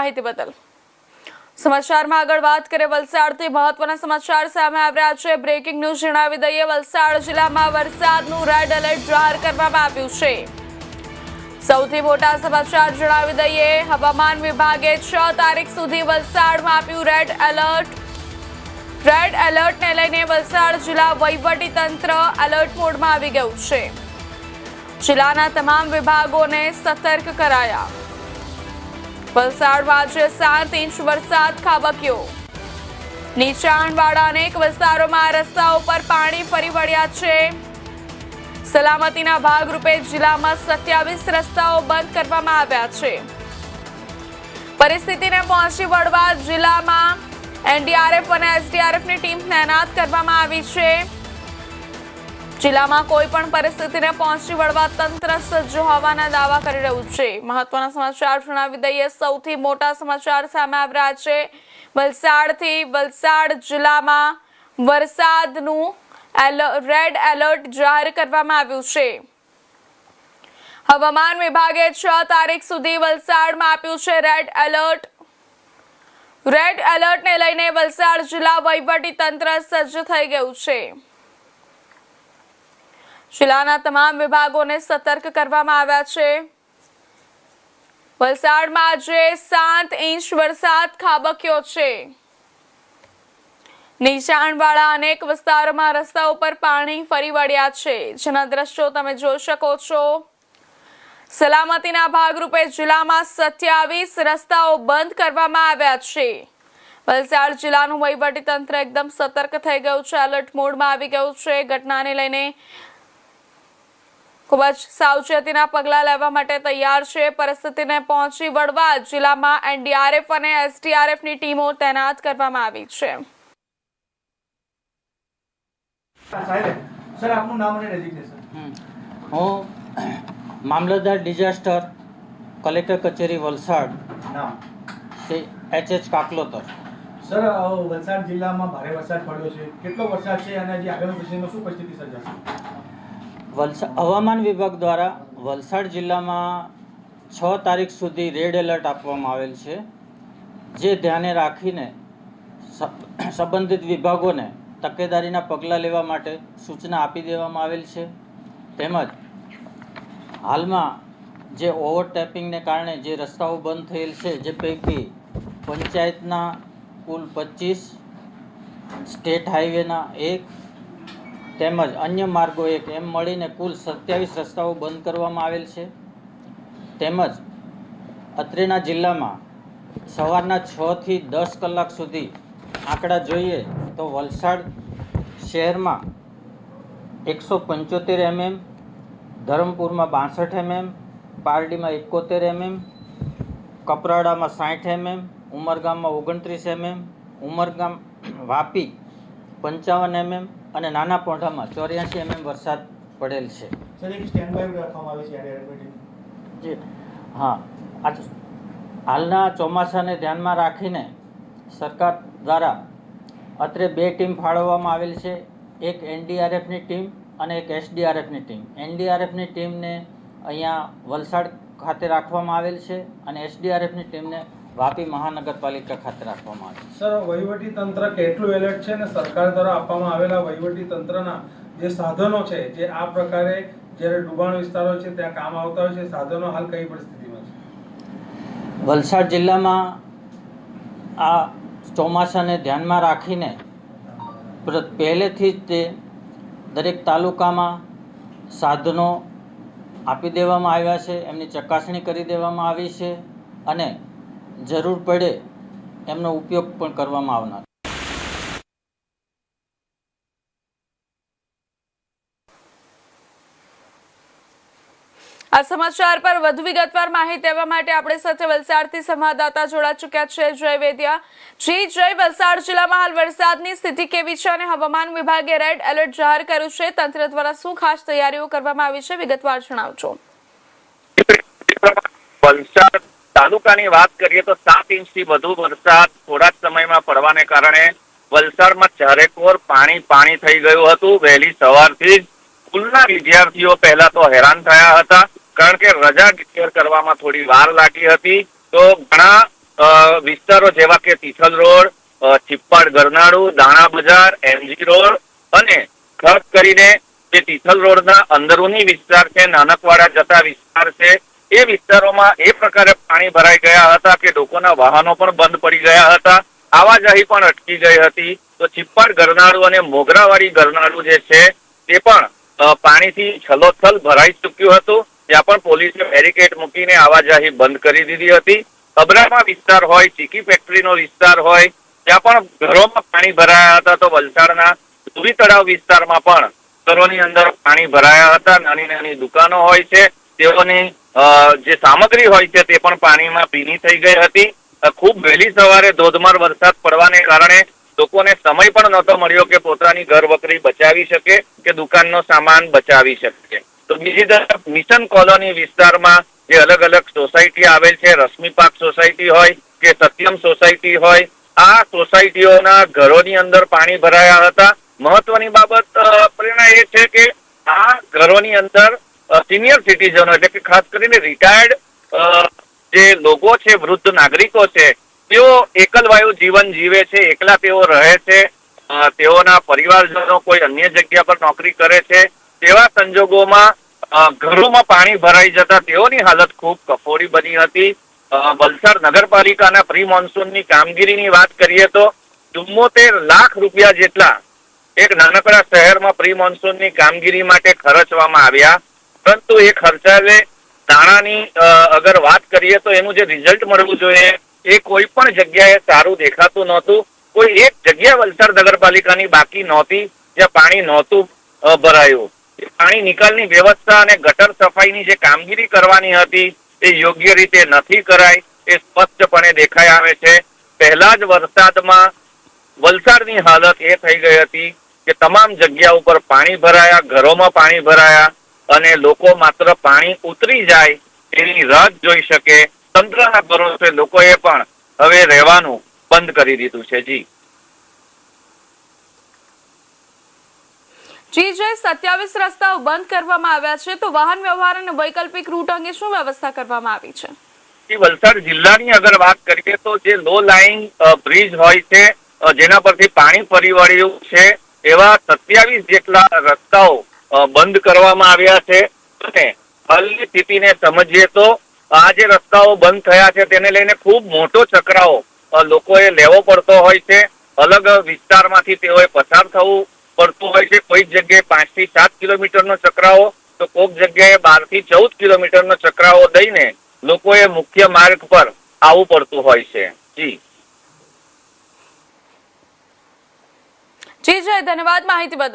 માહિતી બદલ। સમાચારમાં આગળ વાત કરીએ વલસાડથી મહત્વના સમાચાર સામે આવી રહ્યા છે। બ્રેકિંગ ન્યૂઝ જણાવી દઈએ, વલસાડ જિલ્લામાં વરસાદનું રેડ એલર્ટ જાહેર કરવામાં આવ્યું છે। સૌથી મોટા સમાચાર જણાવી દઈએ, હવામાન વિભાગે 6 તારીખ સુધી વલસાડમાં આપ્યું રેડ એલર્ટ। રેડ એલર્ટને લઈને વલસાડ જિલ્લા વહીવટી તંત્ર એલર્ટ મોડમાં આવી ગયું છે। જિલ્લાના તમામ વિભાગોને સતર્ક કરાયા। વલસાડમાં આજે 7 ઇંચ વરસાદ ખાબક્યો। નીચાણવાળા અનેક વિસ્તારોમાં રસ્તાઓ પર પાણી ફરી વળ્યા છે। સલામતીના ભાગરૂપે જિલ્લામાં 27 રસ્તાઓ બંધ કરવામાં આવ્યા છે। પરિસ્થિતિને પહોંચી વળવા જિલ્લામાં એનડીઆરએફ અને એસડીઆરએફની ટીમ તૈનાત કરવામાં આવી છે। જિલ્લામાં કોઈ પણ પરિસ્થિતિને પહોંચી વળવા તંત્ર સજ્જ હોવાના દાવા કરી રહ્યું છે। મહત્વના સમાચાર જણાવી દઈએ, સૌથી મોટા સમાચાર સામે આવી રહ્યા છે વલસાડથી। વલસાડ જિલ્લામાં વરસાદનું રેડ એલર્ટ જાહેર કરવામાં આવ્યું છે। હવામાન વિભાગે 6 તારીખ સુધી વલસાડમાં આપ્યું છે રેડ એલર્ટ। રેડ એલર્ટને લઈને વલસાડ જિલ્લા વહીવટી તંત્ર સજ્જ થઈ ગયું છે। જિલ્લાના તમામ વિભાગોને સતર્ક કરવામાં આવ્યા છે। વલસાડમાં આજે 7 ઇંચ વરસાદ ખાબક્યો છે। નીચાણવાળા અનેક વિસ્તારોમાં રસ્તાઓ પર પાણી ફરી વળ્યા છે, જેના દ્રશ્યો તમે જોઈ શકો છો। સલામતીના ભાગરૂપે જિલ્લામાં 27 રસ્તાઓ બંધ કરવામાં આવ્યા છે। વલસાડ જિલ્લાનું વહીવટી તંત્ર એકદમ સતર્ક થઈ ગયું છે, એલર્ટ મોડમાં આવી ગયું છે। ઘટનાને લઈને ખૂબ જ સાવચેતીના પગલાં લેવા માટે તૈયાર છે। પરિસ્થિતિને પહોંચી વળવા જિલ્લામાં એનડીઆરએફ અને એસડીઆરએફની ટીમો તૈનાત કરવામાં આવી છે। સર, આપનું નામ અને ડેઝિગ્નેશન? હું મામલતદાર ડિઝાસ્ટર કલેક્ટર કચેરી વલસાડ, નામ? શ્રી એચ કાકલોતર। સર, વલસાડ જિલ્લામાં ભારે વરસાદ પડ્યો છે, કેટલો વરસાદ છે અને હજી આગળની પરિસ્થિતિમાં શું પરિસ્થિતિ સર્જાશે? હવામાન વિભાગ દ્વારા વલસાડ જિલ્લામાં 6 તારીખ સુધી રેડ એલર્ટ આપવામાં આવેલ છે, જે ધ્યાને રાખીને સંબંધિત વિભાગોને તકેદારીના પગલાં લેવા માટે સૂચના આપી દેવામાં આવેલ છે। તેમજ હાલમાં જે ઓવરટેપિંગને કારણે જે રસ્તાઓ બંધ થયેલ છે, જે પૈકી પંચાયતના કુલ 25, સ્ટેટ હાઈવેના 1 તેમજ અન્ય માર્ગો 1 એમ મળીને કુલ 27 રસ્તાઓ બંધ કરવામાં આવેલ છે। તેમજ અત્રેના જિલ્લામાં સવારના 6 થી 10 કલાક સુધી આંકડા જોઈએ તો વલસાડ શહેરમાં 175 mm, ધરમપુરમાં 62 mm, પારડીમાં 71 mm, કપરાડામાં 60 mm, ઉમરગામમાં 29 mm, Umargam Vapi 55 mm અને નાના પોંઢામાં 84 mm વરસાદ પડેલ છે। સર, એક સ્ટેન્ડ બાય રાખવામાં આવે છે એનડીઆરએફ જી હા, હાલના ચોમાસાને ધ્યાનમાં રાખીને સરકાર દ્વારા અત્રે 2 ટીમ ફાળવવામાં આવેલ છે, એક એનડીઆરએફની ટીમ અને એક એસડીઆરએફની ટીમ। એનડીઆરએફની ટીમને અહીંયા વલસાડ ખાતે રાખવામાં આવેલ છે અને એસડીઆરએફની ટીમને વાપી મહાનગરપાલિકા ખાતે રાખવામાં આવે છે। સર, વહીવટી તંત્ર કેટલું એલર્ટ છે અને સરકાર દ્વારા આપવામાં આવેલા વહીવટી તંત્રના જે સાધનો છે, જે આ પ્રકારે જ્યારે ડુબાણ વિસ્તારો છે ત્યાં કામ આવતા હોય છે, સાધનો હાલ કઈ પરિસ્થિતિમાં છે? વલસાડ જિલ્લામાં આ ચોમાસાને ધ્યાનમાં રાખીને પહેલેથી જ તે દરેક તાલુકામાં સાધનો આપી દેવામાં આવ્યા છે, એમની ચકાસણી કરી દેવામાં આવી છે અને જરૂર પડે એમનો ઉપયોગ પણ કરવામાં આવનાર। આ સમાચાર પર વધુ વિગતવાર માહિતી આપવા માટે આપણી સાથે વલસાડથી સંવાદદાતા જોડા ચૂક્યા છે જય વેદિયા। જી જય, વલસાડ જિલ્લામાં હાલ વરસાદની સ્થિતિ કેવી છે અને હવામાન વિભાગે રેડ એલર્ટ જાહેર કર્યું છે, તંત્ર દ્વારા શું ખાસ તૈયારીઓ કરવામાં આવી છે, વિગતવાર જણાવજો। વલસાડ તાલુકાની વાત કરીએ તો 7 ઇંચથી વધુ વરસાદ થોડા જ સમયમાં પડવાને કારણે વલસાડમાં ચારેકોર પાણી થઈ ગયું હતું। વહેલી સવારથી જ સ્કૂલના વિદ્યાર્થીઓ પહેલા તો હેરાન થયા હતા, કારણ કે રજા ડિક્લેર કરવામાં થોડી વાર લાગી હતી। તો ઘણા વિસ્તારો જેવા કે તિથલ રોડ, ચિપ્પાડ ગરનાળુ, દાણા બજાર, એમજી રોડ અને ખાસ કરીને જે તિથલ રોડના અંદરૂની વિસ્તાર છે, નાનકવાડા જતા વિસ્તાર છે, એ વિસ્તારોમાં એ પ્રકારે પાણી ભરાઈ ગયા હતા કે લોકોના વાહનો પણ બંધ પડી ગયા હતા, આવાજાહી પણ અટકી ગઈ હતી. તો ચિપ્પાડ ગરનાળુ અને મોગરાવાડી ગરનાળુ જે છે તે પણ પાણીથી છલોછલ ભરાઈ ચૂક્યું હતું. ત્યાં પણ પોલીસે બેરિકેડ મૂકીને આવાજાહી બંધ કરી દીધી હતી. અબ્રામા વિસ્તાર હોય, ચીકી ફેક્ટરીનો વિસ્તાર હોય, ત્યાં પણ ઘરોમાં પાણી ભરાયા હતા. તો વલસાડના ધુરી તળાવ વિસ્તારમાં પણ ઘરોની અંદર પાણી ભરાયા હતા. નાની નાની દુકાનો હોય છે, તેઓની જે સામગ્રી હોય છે તે પણ પાણીમાં ભીની થઈ ગઈ હતી. ખૂબ વહેલી સવારે ધોધમાર વરસાદ પડવાને કારણે લોકોને સમય પણ નહોતો મળ્યો કે પોતાની ઘર વકરી બચાવી શકે કે દુકાનનો સામાન બચાવી શકે. તો બીજી તરફ મિશન કોલોની વિસ્તારમાં જે અલગ અલગ સોસાયટી આવેલ છે, રશ્મિ પાર્ક સોસાયટી હોય કે સત્યમ સોસાયટી હોય, આ સોસાયટીઓના ઘરોની અંદર પાણી ભરાયા હતા. મહત્વની બાબત પ્રેરણા એ છે કે આ ઘરોની અંદર સિનિયર સિટીઝનો એટલે કે ખાસ કરીને રિટાયર્ડ જે લોકો છે, વૃદ્ધ નાગરિકો છે, તેઓ એકલવાયુ જીવન જીવે છે, એકલા તેઓ રહે છે, તેઓના પરિવારજનો કોઈ અન્ય જગ્યા પર નોકરી કરે છે. તેવા સંજોગોમાં ઘરોમાં પાણી ભરાઈ જતા તેઓની હાલત ખૂબ કફોડી બની હતી. વલસાડ નગરપાલિકાના પ્રી મોન્સૂનની કામગીરીની વાત કરીએ તો 74 લાખ રૂપિયા જેટલા એક નાનકડા શહેરમાં પ્રી મોન્સૂનની કામગીરી માટે ખર્ચવામાં આવ્યા. પરંતુ એ ખર્ચાને નાણાંની અગર વાત કરીએ તો એનું જે રિઝલ્ટ મળવું જોઈએ એ કોઈ પણ જગ્યાએ સારું દેખાતું નહોતું. કોઈ એક જગ્યા વલસાડ નગરપાલિકાની બાકી નહોતી જ્યાં પાણી નહોતું ભરાયું. પાણી નિકાલની વ્યવસ્થા અને ગટર સફાઈની જે કામગીરી કરવાની હતી એ યોગ્ય રીતે નથી કરાઈ, એ સ્પષ્ટપણે દેખાઈ આવે છે. પહેલા જ વરસાદમાં વલસાડની હાલત એ થઈ ગઈ હતી કે તમામ જગ્યા ઉપર પાણી ભરાયા, ઘરોમાં પાણી ભરાયા અને લોકો માત્ર પાણી ઉતરી જાય એની રાહ જોઈ શકે. તંત્રના ભરોસે લોકોએ પણ હવે રહેવાનું બંધ કરી દીધું છે. જી જે 27 રસ્તાઓ બંધ કરવામાં આવ્યા છે, તો વાહન વ્યવહાર અને વૈકલ્પિક રૂટ અંગે શું વ્યવસ્થા કરવામાં આવી છે? વલસાડ જિલ્લાની અગર વાત કરીએ તો જે લો લાઇન બ્રિજ હોય છે, જેના પરથી પાણી ફરી વળ્યું છે, એવા 27 જેટલા રસ્તાઓ બંધ કરવામાં આવ્યા છે. અને હાલની સ્થિતિને સમજીએ તો આ જે રસ્તાઓ બંધ થયા છે તેને લઈને ખૂબ મોટો ચકરાવો લોકોએ લેવો પડતો હોય છે. અલગ વિસ્તારમાંથી તેઓએ પસાર થવું પડતું હોય છે. કોઈક જગ્યાએ 5 થી 7 કિલોમીટરનો ચકરાવો તો કોઈક જગ્યાએ 12 થી 14 કિલોમીટરનો ચકરાવો દઈને લોકોએ મુખ્ય માર્ગ પર આવવું પડતું હોય છે. જી જય ધન્યવાદ માહિતી બદલ.